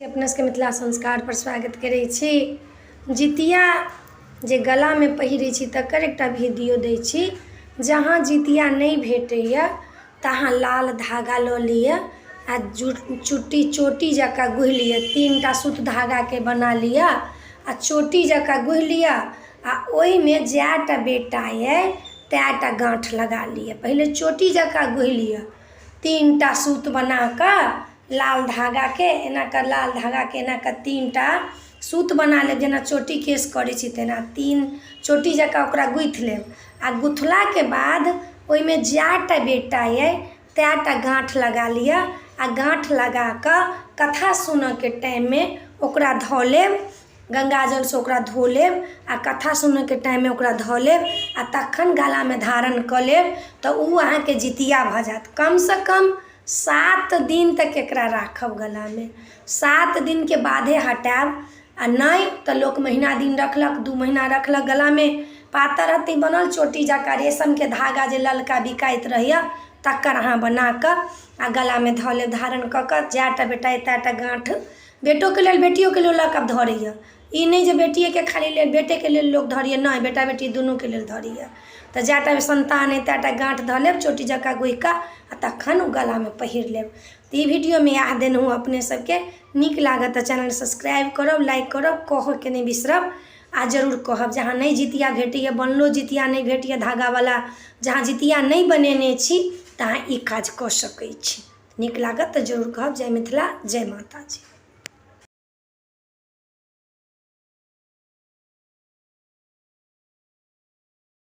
अपना सबके मिथिला संस्कार पर स्वागत करै छी। जितिया जे गला में पहिरै छी तकर एकटा वीडियो दै छी। जहाँ जितिया नहीं भेटैया तहाँ लाल धागा लऽ लिअ आ चुट्टी चोटी जकाँ गुहि लिअ। 3टा सूत धागा के बना लिअ आ चोटी जकाँ गुहि लिअ आ ओहिमे जएटा बेटा ये तएटा गाँठ लगा लिअ। पहिले चोटी जकाँ गुहि लिअ, 3टा सूत बना कऽ लाल धागा के एना कर, लाल धागा के एना कर 3टा सूत बना लेब। जेना चोटी केस करै छी तेना 3 चोटी जकाँ ओकरा गुथि लेब आ गुथला के बाद ओहिमे जएटा बेटा ये तएटा गाँठ लगा लिअ आ गाँठ लगा कऽ कथा सुनऽ के टाइम में ओकरा धऽ लेब, गंगाजल से ओकरा धो लेब आ कथा सुनऽ के टाइम में ओकरा धऽ लेब आ तखन गला में धारण कऽ लेब तऽ उ अहाँके जितिया भऽ जायत। कम से कम 7 दिन तक एकरा राखब गला में, 7 दिन के बादे हटाएब आ नहीं तो लोग महीना दिन रखलक, 2 महीना रखलक। गला में पातर अथी बनल चोटी जकाँ रेशम के धागा जे ललका बिकाइत रहैया तकर अहाँ बना कऽ आ गला में धऽ लेब। धारण कऽ कऽ जएटा बेटा ये तएटा गाँठ बेटो के लेल बेटियो के लेल लऽ कऽ धरैया। ई नहीं जे बेटिए के खाली लेल बेटे के लेल लोग धरैया, नहीं बेटा बेटी दुनू के लेल धरैया। तो जएटा संतान है तएटा गाँठ धऽ लेब चोटी जकाँ गुहि कऽ आ तखन उ गला में पहिर लेब। तो ई वीडियो में इएह देलहुँ अपने सबके। नीक लागत तो चैनल सब्सक्राइब करब, लाइक करब, कहऽ के नहीं बिसरब आ जरूर कहब। जहाँ नहीं जितिया भेटैया, बनलो जितिया नहीं भेटैया धागा वाला, जहाँ जितिया नहीं बनेने छी तहाँ ई काज कऽ सकै छी। नीक लागत तो जरूर कहब। जय मिथिला, जय माता जी।